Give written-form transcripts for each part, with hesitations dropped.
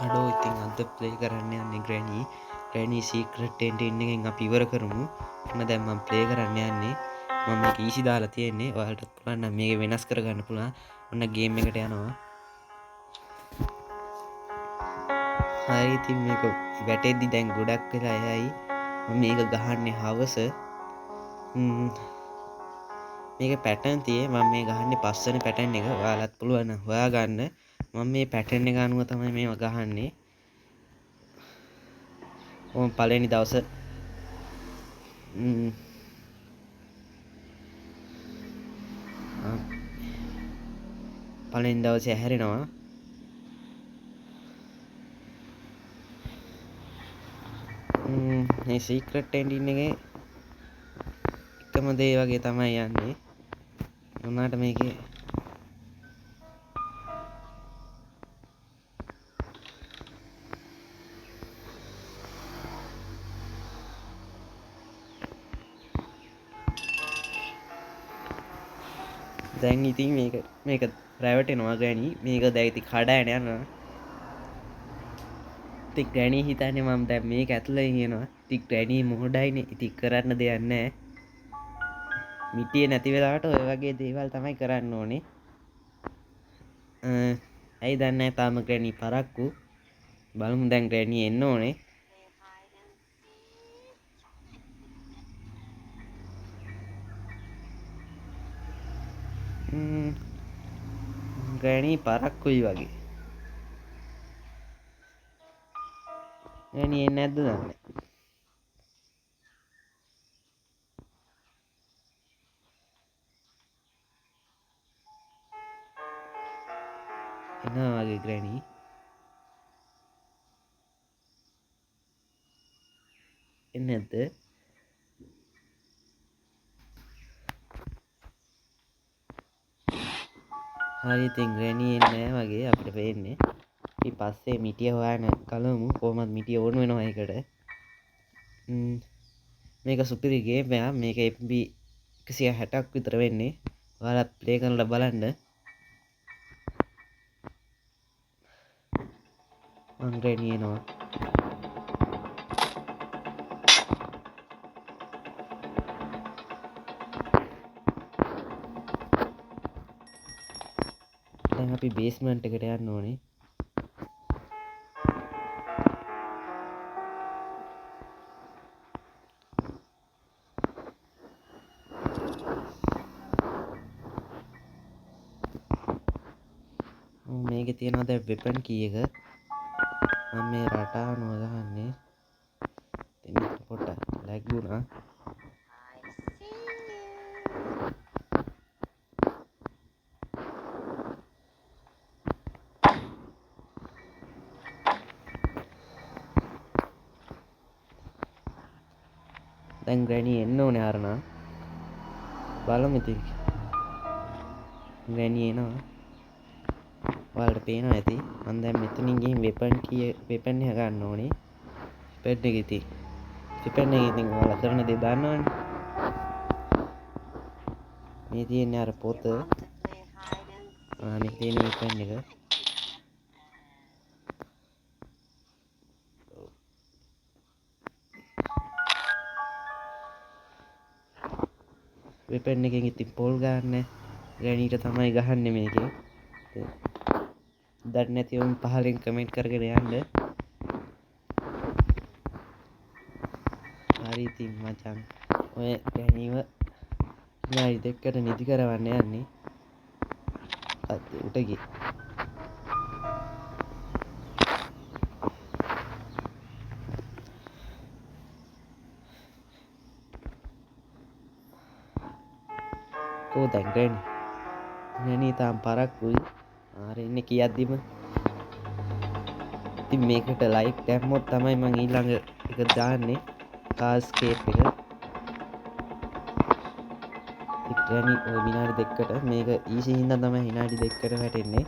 අඩෝ ඉතින් අද ප්ලේ කරන්න යන්නේ ග්‍රැනී සීක්‍රට් එන්ඩින් එකෙන් අපි ඉවර කරමු. ඔන්න දැන් මම ප්ලේ කරන්න යන්නේ. මම මේක ඊසි දාලා තියෙන්නේ. ඔයාලටත් පුළුවන් නම් මේක වෙනස් කරගන්න පුළුවන්. ඔන්න ගේම් එකට යනවා. හරි ඉතින් මේක වැටෙද්දි දැන් ගොඩක් වෙලා යයි. මම මේක ගහන්නේ හවස. මේක පැටර්න් තියෙන්නේ මම මේ ගහන්නේ පස්වෙනි පැටර්න් එක. ඔයාලත් පුළුවන් නම් හොයාගන්න. මම මේ පැටර්න් එක අනුව තමයි මේව ගහන්නේ. ඕම පළවෙනි දවස පළවෙනි දවසේ හැරෙනවා. මේ සීක්‍රට් එන්ඩින් එකේ එකම දේ වගේ තමයි යන්නේ. උනාට මේකේ දැන් ඉතින් මේක රැවටෙනවා ගෑනි. මේක දැන් ඉතින් කඩාගෙන යනවා. ඉතින් ගෑනි හිතන්නේ මම දැන් මේක ඇතුළේ ඉන්නවා. ඉතින් ගෑනි මොහොඩයිනේ. ඉතින් කරන්න දෙයක් නැහැ. මිටියේ නැති වෙලාවට ඔය වගේ දේවල් තමයි කරන්න ඕනේ. ඇයි දන්නේ නැහැ තාම ගෑනි පරක්කු. බලමු දැන් ගෑනි එන්න ඕනේ. ගෑනි පරක්කුයි වගේ. ගෑනි එන්නේ නැද්ද දන්නේ. එනවා වගේ ගෑනි. එන්නේ නැද්ද? හරි ඉතින් ග්‍රැනි එන්නේ නැහැ වගේ අපිට පේන්නේ. ඊට පස්සේ මිටිය හොයන්න කලමු. කොහොමද මිටිය ඕන වෙනවා ඒකට. මේක සුපිරි ගේම් එකක්. මේක MB 160ක් විතර වෙන්නේ. ඔයාලා ප්ලේ කරලා බලන්න. මං ග්‍රැනි එනවා. දැන් අපි බේස්මන්ට් එකට යන්න ඕනේ. මේකේ තියෙනවා දැන් වෙපන් කී එක. මම මේ රටාවනව ගහන්නේ. ඉතින් පොඩ්ඩක් ලැග් වුණා. දැන් ග්‍රැනි එන්න ඕනේ අරනා. බලමු ඉතින්. ග්‍රැනි එනවා. ඔයාලට පේනවා ඇති. මම දැන් මෙතනින් ගිහින් වෙපන් එක ගන්න ඕනේ. වෙපන් එක ඉතින්. වෙපන් එක ඉතින් ඔයාලා කරන දේ දන්නවනේ. මේ තියෙන්නේ අර පොත. මේ තියෙන වෙපන් එක. වෙපන් එකෙන් ඉතින් පොල් ගන්න. ග්‍රැනිට තමයි ගහන්නේ මේකේ. දන්නේ නැති උන් පහලින් කමෙන්ට් කරගෙන යන්න. හරි ඉතින් මචං ඔය ගෑනිව විනාඩි දෙකකට නිදි කරවන්න යන්නේ. උට ගිහින් කෝ දැන් ගෑනි තාම පරක්කුයි. ඉන්නේ කියද්දිම ඉතින් මේකට ලයික් දැම්මොත් තමයි මම ඊළඟ එක දාන්නේ කාස්කේප් එක. ඉතින් ඔය විනාඩි දෙකකට මේක ඊසි හින්දා තමයි විනාඩි දෙකකට වැටෙන්නේ.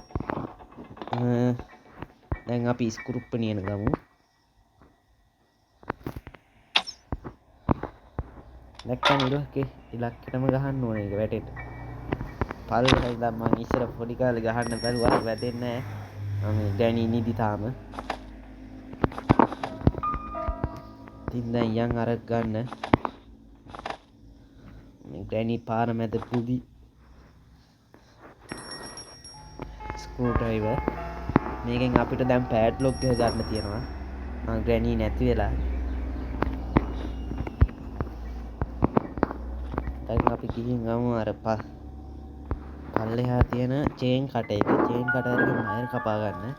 දැන් අපි ස්කුරුප්පනියන ගමු. දැක්කම ඉලක්කෙටම ගහන්න ඕනේ ඒක වැටෙන්න. පල්ලෙහා ඉඳන් මම ඉස්සර පොඩි කාලේ ගහන්න බැලුවා වැටෙන්නේ නැහැ. මම ගෑණි නිදි තාම. ඉතින් දැන් යන් අරක් ගන්න ග්‍රැනි පාර මැද පුදි ස්ක්‍රූ ඩ්‍රයිවර් මේකෙන් අපිට දැන් පෑඩ්ලොක් එක ගන්න තියෙනවා ග්‍රැනි නැති වෙලා දැන් අපි ගිහින් ගමු අර පල්ලෙහා තියෙන චේන් කටර් එකකින් වයර් කපා ගන්න.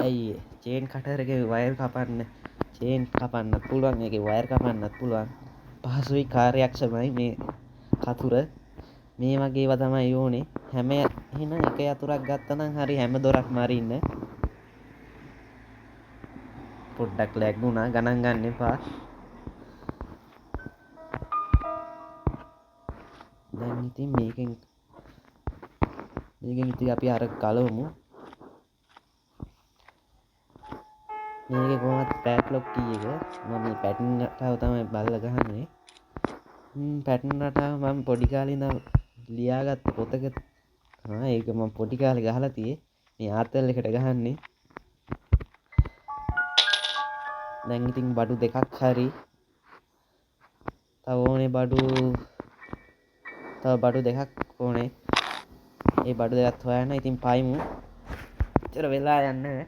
ඇයි චේන් කටර් එකේ වයර් කපන්න පුළුවන් ඒකේ වයර් කපන්නත් පුළුවන්. පහසුයි කාර්යක්ෂමයි මේ කතුර. මේ වගේ ඒවා තමයි ඕනේ. හැම එහෙනම් එක යතුරක් ගත්තනම් හරි හැම දොරක්ම අරින්න. පොඩ්ඩක් ලැග් වුණා ගණන් ගන්න එපා. දැන් ඉතින් මේකෙන් ඉතින් අපි අර ගලවමු. මේකේ කොහොමද පැඩ්ලොක් කී එක මම මේ පැටර්න් රටාව තමයි බලලා ගහන්නේ. පැටර්න් රටාව මම පොඩි කාලේ ඉඳන් ලියාගත්ත පොතක ඒක මම පොඩි කාලේ ගහලා තියේ. මේ ආතල් එකට ගහන්නේ. දැන් ඉතින් බඩු දෙකක් හරි තව ඕනේ බඩු දෙකක් ඕනේ. ඒ බඩු දෙකත් හොයන්න ඉතින් පයිමු. එච්චර වෙලා යන්නේ.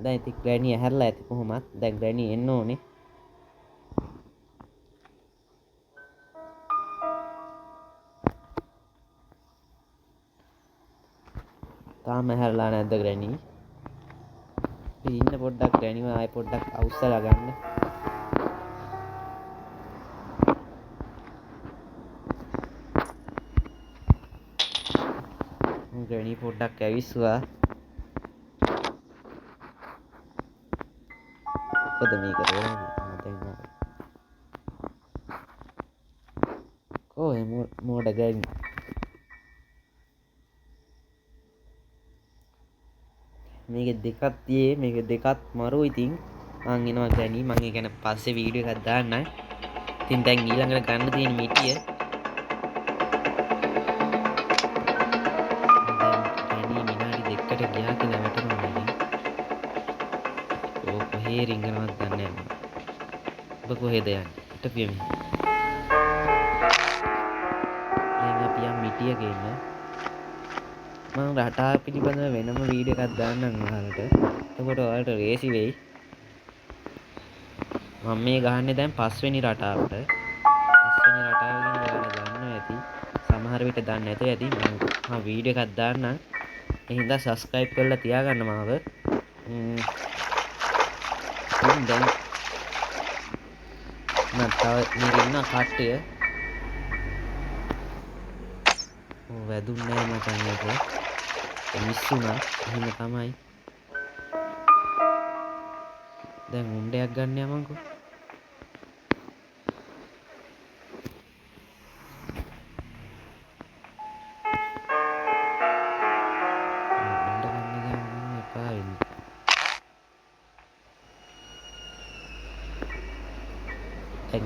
දැන් ඉතින් ග්‍රැනි ඇහැරලා ඇති කොහොමත්. දැන් ග්‍රැනි එන්න ඕනේ. තාම ඇහැරලා නැද්ද ග්‍රැනි? ඉන්න පොඩ්ඩක් ග්‍රැනිව ආයෙ පොඩ්ඩක් අවුස්සලා ගන්න. ග්‍රැනි පොඩ්ඩක් ඇවිස්සුවා. මොකද මේක රෝගී දැන් කොහේ මෝඩ ග්‍රැනි මේක දෙකක් තියේ මේක දෙකත් මරු ඉතින් මං එනවා ග්‍රැනි මං ඒ ගැන පස්සේ වීඩියෝ එකක් දාන්නම්. ඉතින් දැන් ඊළඟට ගන්න තියෙන මිටිය දෙකට ගියා කියලා වැටෙනවා ඉතින්. කොහේ රිංගනවත් දන්නේ නැහැ. ඔබ කොහෙද යන්නේ? හිටපියමි. දැන් අපි යම් මිටිය ගේන්න. මම රටා පිළිබඳව වෙනම වීඩියෝ එකක් දාන්නම් ඔයාලට. එතකොට ඔයාලට රේසි වෙයි. මම මේ ගහන්නේ දැන් 5 වෙනි රටාවට. 5 වෙනි රටාව ගැන ඔයාලා දන්නවා ඇති. සමහර විට දන්නේ නැතුව ඇති. මම වීඩියෝ එකක් දාන්නම්. එහෙනම් subscribe කරලා තියාගන්න මාව. දැන් මම තව මේකේ ඉන්න කට්ටිය වැදුන්නේ නැහැ මචං ඒක. මිස්සුනා එහෙම තමයි. දැන් උණ්ඩයක් ගන්න යමන්කෝ.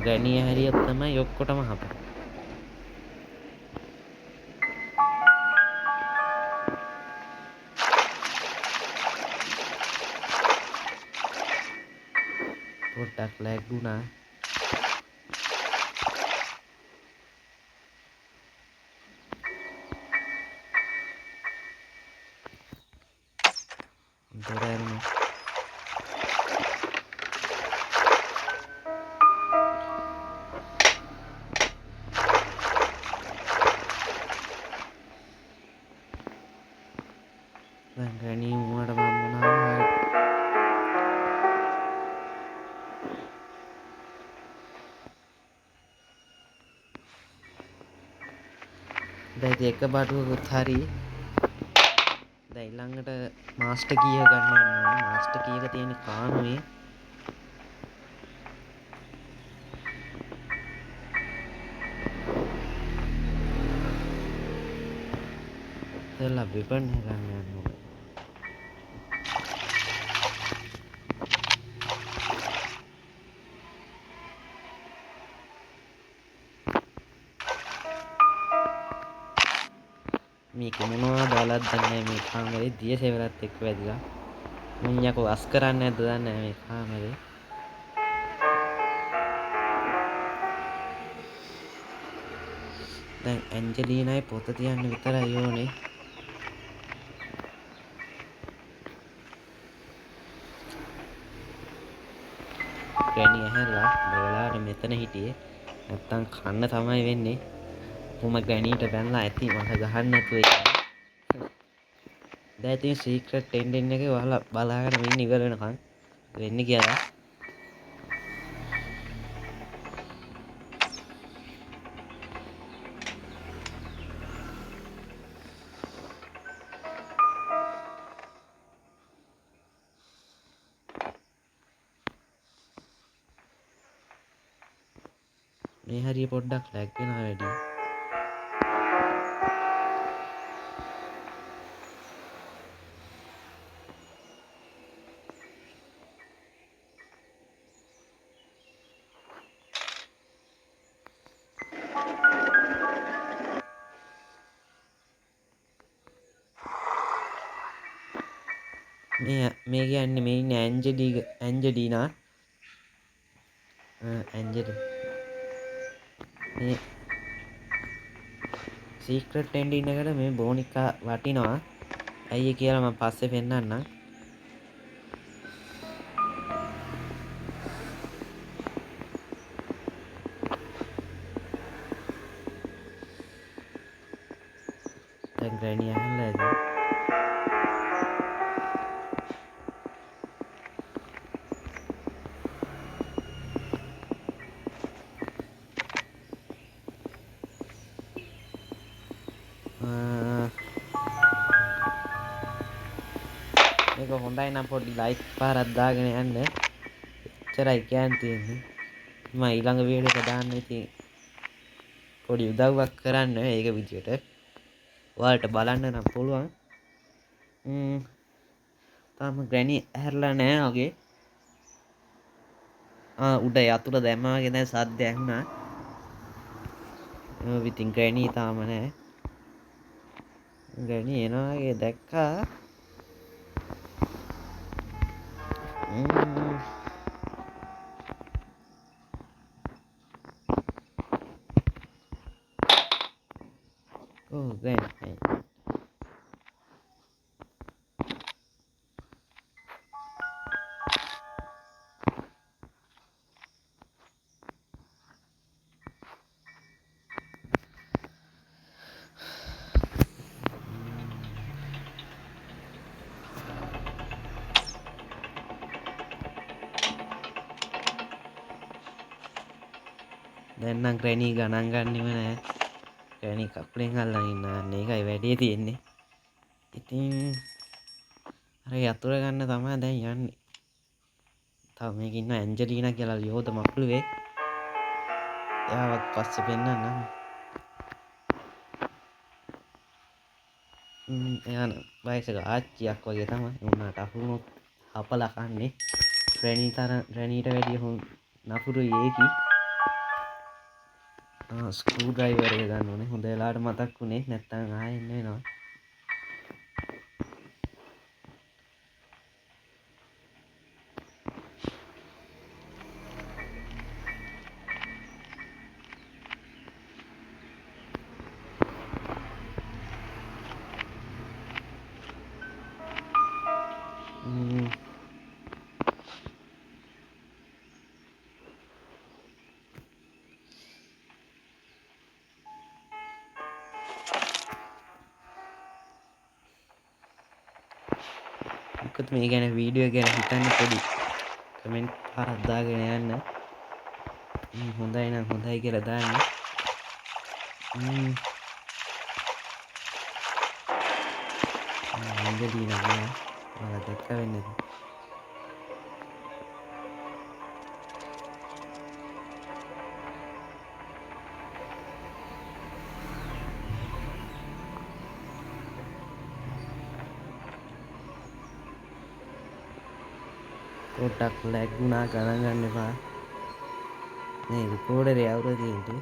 ග්‍රැනි හැරියොත් තමයි ඔක්කොටම හපන්නේ. පොඩ්ඩක් ලැග් වුණා. දොරෑරුණා. දැන් ග්‍රැනි උඹට මම මොනවා දැන් එක බඩුවකුත් හරි. දැන් ඊළඟට මාස්ටර් කී එක ගන්න ඕනේ. මාස්ටර් කී එක තියෙන කානුවේ. එතලා වෙපන් එක ගන්න ඕනේ. මේක මොනවා දාලාද දන්නේ නැහැ මේ කාමරේ දිය සෙවරත් එක්ක වැදිලා. මිනිහකෝ අස් කරන්නේ නැද්ද දන්නේ නැහැ මේ කාමරේ. දැන් ඇන්ජලිනායි පොත තියන්න විතරයි ඕනේ. ග්‍රැනි ඇහැරලා බලාට මෙතන හිටියේ. නැත්තම් කන්න තමයි වෙන්නේ. කොහොම ග්‍රැනීට බැනලා ඇති මට ගහන්න නැතුව ඉන්න. දැන් ඉතින් සීක්‍රට් එන්ඩින් එකේ ඔයාලා බලාගෙන ඉන්න ඉවර වෙනකන් වෙන්නේ කියලා. මේ හරිය පොඩ්ඩක් ලැග් වෙනවා වැඩි. මේ කියන්නේ මේ ඉන්නේ ඇන්ජලිනා ඇන්ජලි මේ සීක්‍රට් එන්ඩින් එකට මේ බෝනිකා වටිනවා. ඇයි කියලා මම පස්සේ පෙන්නන්නම්. දැන් ග්‍රැනි අහලා ඇද මේක හොඳයි නම් පොඩි ලයික් පාරක් දාගෙන යන්න. එච්චරයි කියන්න තියෙන්නේ. මම ඊළඟ වීඩියෝ එක දාන්න ඉතින් පොඩි උදව්වක් කරන්න ඒක විදියට. ඔයාලට බලන්න නම් පුළුවන්. තාම ග්‍රැනි ඇහැරලා නැහැ වගේ. උඩ යතුර දැම්මා වගේ දැන් සද්ද ඇහුණා. ඉතින් ග්‍රැනි තාම නැහැ. ග්‍රැනි එනවා වගේ දැක්කා. ග්‍රැනි දැන් නම් ග්‍රැනි ගණන් ගන්නෙම නැහැ. ග්‍රැනි කකුලෙන් අල්ලන් ඉන්න ඒකයි වැඩේ තියෙන්නේ. ඉතින් අර යතුර ගන්න තමයි දැන් යන්නේ. තව මේක ඉන්න ඇන්ජලිනා කියලා යෝධ මකුළුවේ. එයාවත් පස්සේ පෙන්නන්නම්. එයා වයසක ආච්චියක් වගේ තමයි. උන්නාට අහුනොත් හපලා කන්නේ. ග්‍රැනීට වැඩිය නපුරුයි ඒකි. ස්ක්‍රූ ඩ්‍රයිවර් එක ගන්න ඕනේ. හොඳ වෙලාවට මතක් වුණේ නැත්තම් ආයෙ එන්න වෙනවා. මොකද මේ ගැන වීඩියෝ ගැන හිතන්න පොඩි කමෙන්ට් පාරක් දාගෙන යන්න. හොඳයි නම් හොඳයි කියලා දාන්න. ඇන්ජලිනා ගියා. ඔයාලා දැක්ක වෙන්නේ නැති. පොඩ්ඩක් ලැග් වුණා ගණන් ගන්න එපා. මේ රෙකෝඩරේ අවුල තියෙන්නේ.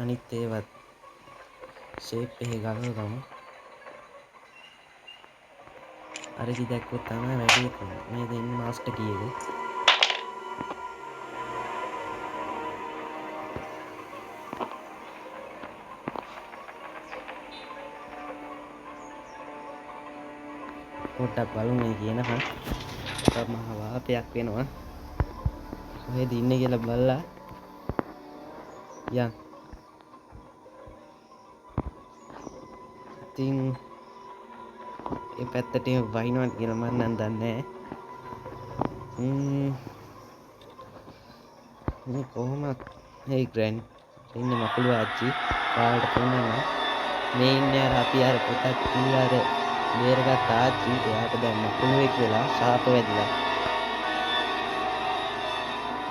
අනිත් ඒවත් ෂේප් එකේ ගලවගමු. අර කි දැක්කොත් තමයි වැඩේ තියෙන්නේ. මේ දෙන්නේ මාස්ටර් කී එක. පොඩ්ඩක් බලමු මේ කියනකම්. මහා වාතයක් වෙනවා. කොහෙද ඉන්නේ කියලා බලලා යන්. ඉතින් ඒ පැත්තට වහිනවද කියලා මම නම් දන්නේ නැහැ. මේ කොහොමද hey ග්‍රෑන්ඩ් ඉන්නේ මකුළු ආච්චි කාලට පෙන්නනවා. මේ ඉන්නේ අර අපි අර පොතක් කියලා අර බේරගත් ආච්චි. එයාට දැන් මකුළුවෙක් වෙලා ශාප වැදිලා.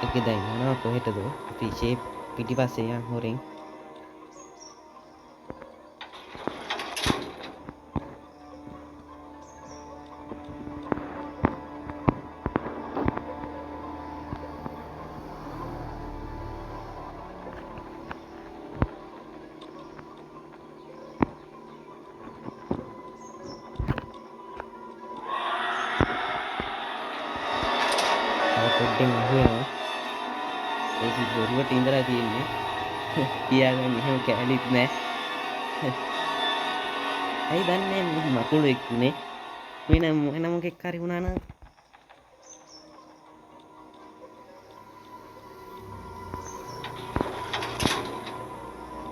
ඒක දැන් යනවා කොහෙටද? අපි ෂේප් පිටිපස්සේ යන් හොරෙන්. පොඩ්ඩෙන් අහුවෙනවා. ඒක බොරුවට ඉඳලා තියෙන්නේ. කියාගන්න එහෙම කැලිත් නැහැ. ඇයි දන්නේ මකුළුවෙක් නේ? වෙන මොකෙක් හරි වුණා නම්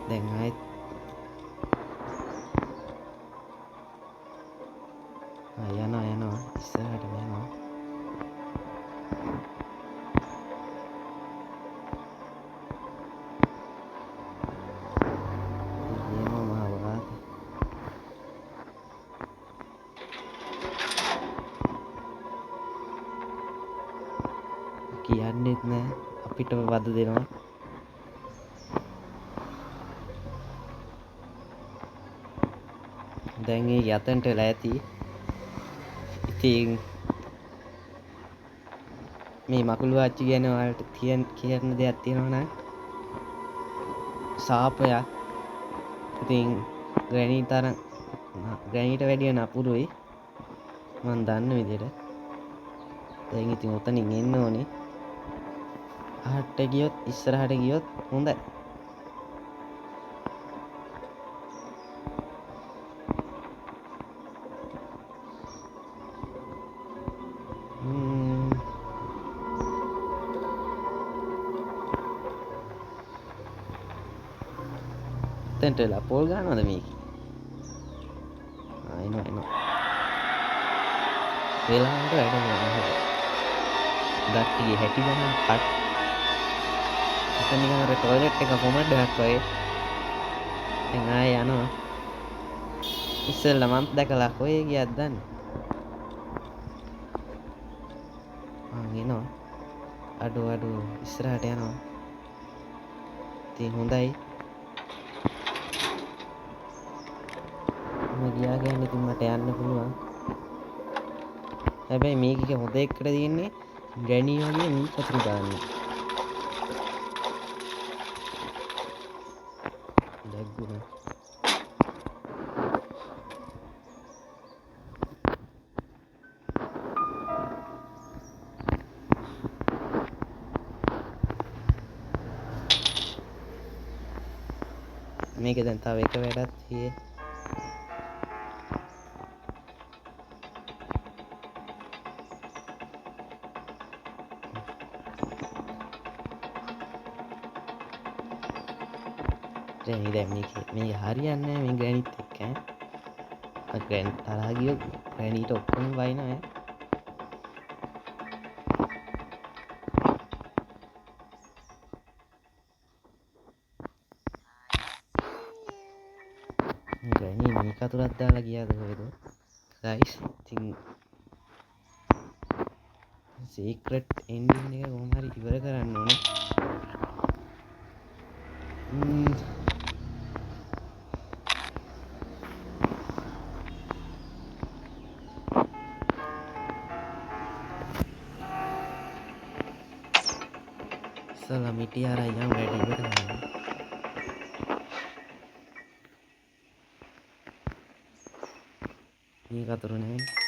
දැන් ආයෙත් යනවා ඉස්සරහට යනවා. කියන්නෙත් නෑ අපිට වද දෙනවා. දැන් ඒ යතන්ට වෙලා ඇති. ඉතින් මේ මකුළු ආච්චි ගැන ඔයාලට කියන්න දෙයක් තියෙනවා නම් සාපයක්. ඉතින් ග්‍රැනීට වැඩිය නපුරුයි මන් දන්න විදිහට. දැන් ඉතින් උතනින් එන්න ඕනේ. අහට ගියොත් ඉස්සරහට ගියොත් හොඳයි. තෙන්ට වෙලා පොල් ගන්නවද මේකේ? එනවා. වෙලාවට වැඩ කරනවා. දට්ටිගේ හැටි ගන්න කට්. එතන නිකන් අර ටොයිලට් එක කොමඩ් එකක් වගේ. දැන් ආයෙ යනවා. ඉස්සෙල්ලා මම දැකලා කොහේ ගියද දන්නේ? එනවා. අඩු ඉස්සරහට යනවා. ඉතින් හොඳයි. ගියා කියන්නේ ඉතින් මට යන්න පුළුවන්. හැබැයි මේකේ හොඳ එකට තියෙන්නේ ග්‍රැනි වගේ මී පතුරු දාන්නේ. දැක්ගුණා. මේක දැන් තව එක වැඩක් තියෙන්නේ. දැන් මේක හරියන්නේ නැහැ මේ ග්‍රැනිට් එක්ක ඈ. ග්‍රැනිට් තරහා ගියොත් ග්‍රැනිට් ඔක්කොම වයින්නවා ඈ. මේ ග්‍රැනි මේ කතුරක් දාලා ගියාද කොහෙද? ගයිස් ඉතින් සීක්‍රට් එන්ඩින් එක කොහොම හරි ඉවර කරන්න ඕනේ. ඉස්සලා මිටි අරන් යම් වැඩි ඉවර කරන්න. මේ කතුරු නැහැ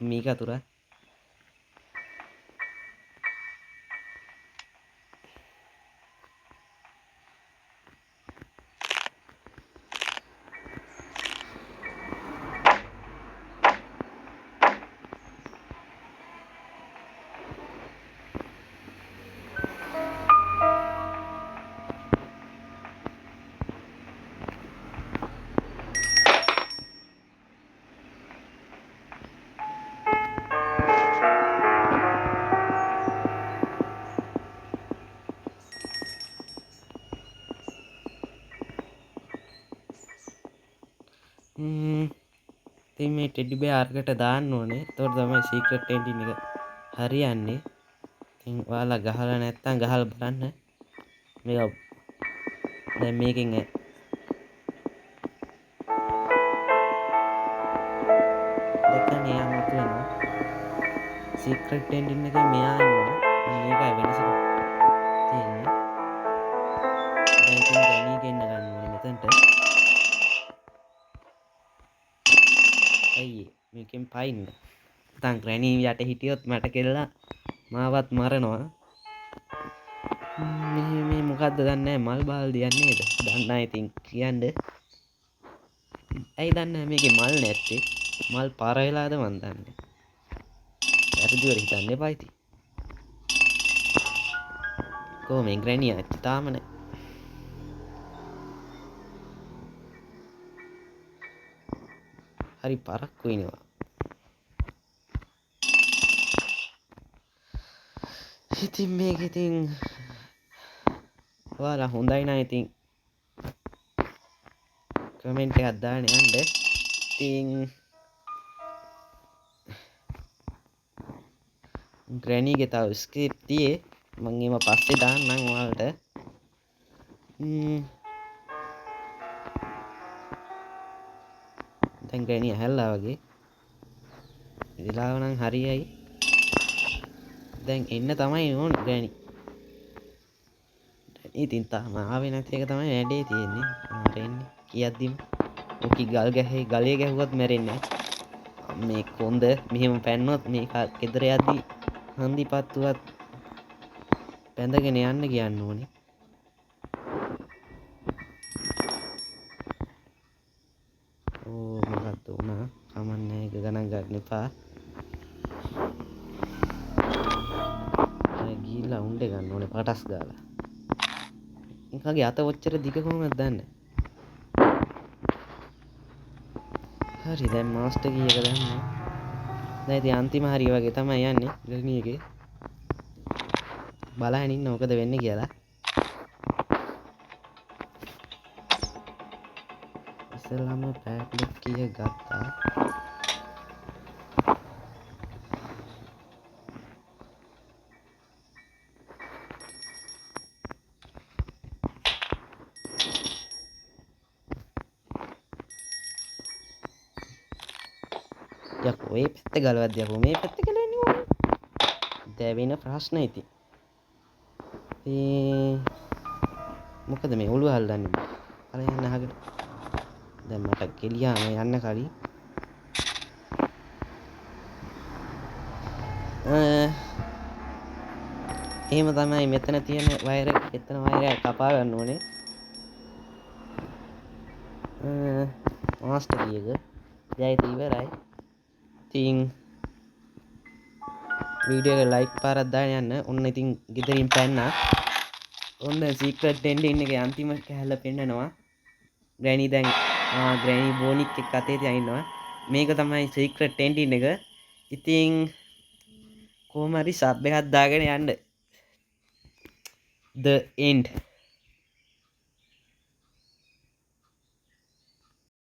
මේ කතුර ඉතින් මේ ටෙඩි බෙයාර්කට දාන්න ඕනේ. එතකොට තමයි සීක්‍රට් එන්ඩින් එක හරියන්නේ. ඉතින් ඔයාලා ගහලා නැත්තම් ගහලා බලන්න. මේක දැන් මේකෙන් දැක්කනේ යමතු වෙනවා. සීක්‍රට් එන්ඩින් එකේ මෙයා ඉන්නවා. මේකයි වෙනස තියෙන්නේ. දැන් ඉතින් ගණී ගෙන්න ගන්න ඕනේ මෙතනට. ඇයි මේකෙන් පයින්න නැත්නම් ග්‍රැනී යට හිටියොත් මට කෙල්ලා මාවත් මරනවා මේ මොකද්ද දන්නේ නැහැ මල් බාල්දියක් නේද දන්නා ඉතින් කියන්න ඇයි දන්නේ නැහැ මේකේ මල් නැත්තේ මල් පාර වෙලාද මන් දන්නේ වැරදිවට හිතන්න එපා ඉතින් කොහොම ග්‍රැනී ආච්චි තාම නැහැ හරි පරක්කු වෙනවා ඉතින් මේක ඉතින් ඔයාලා හොඳයි නම් ඉතින් කමෙන්ට් එකක් දාන්න යන්න ඉතින් ග්‍රැනීගේ තව ස්ක්‍රිප්ට් තියේ මම ඒව පස්සේ දාන්නම් ඔයාලට දැන් ග්‍රැනී ඇහැල්ලා වගේ වෙලාව නම් හරියයි දැන් එන්න තමයි ඕන ග්‍රැනී ඉතින් තාම ආවේ නැති එක තමයි වැඩේ තියෙන්නේ මැරෙන්නේ කියද්දිම ඔකි ගල් ගලේ ගැහුවත් මැරෙන්නේ මේ කොන්ද මෙහෙම පැන්නොත් මේක ගෙදර යද්දි හන්දිපත්තුවත් පැඳගෙන යන්න කියන්න ඕනේ ඕ මොකක්ද උනා කමන්නේ ඒක ගණන් ගන්න එපා ගිහිල්ලා උණ්ඩේ ගන්න ඕනේ පටස් ගාලා එකාගේ අත ඔච්චර දිග කොහොමද දන්නේ හරි දැන් මාස්ටර් කී එක දැම්මා දැන් ඉතින් අන්තිම හරිය වගේ තමයි යන්නේ ග්‍රැනී එකේ බලන්න ඉන්න මොකද වෙන්නේ කියලා ඉස්සෙල්ලාම පැඩ්ලොක් කීය ගත්තා යකෝ මේ පැත්ත ගලවද්දී යකෝ මේ පැත්ත ගලවන්නේ ඕනේ දැවෙන ප්‍රශ්න ඉතින් මොකද මේ ඔළුව හල්ලන්නේ අර යන්න අහකට දැන් මට කෙලියාම යන්න කලින් එහෙම තමයි මෙතන තියෙන වයර් එතන වයර් එක කපා ගන්න ඕනේ මාස්ටර් කීයක ජයත ඉවරයි ඉතින් වීඩියෝ එක ලයික් පාරක් දාන්න යන්න ඔන්න ඉතින් ගෙදරින් පැන්නා ඔන්න සීක්‍රට් එන්ඩින් එකේ අන්තිම කැලල පෙන්නනවා ග්‍රැනී දැන් ග්‍රැනී බෝනික් එක්ක අතේ තියා ඉන්නවා මේක තමයි සීක්‍රට් එන්ඩින් එක ඉතින් කොහොම හරි සබ් එකක් දාගෙන යන්න the end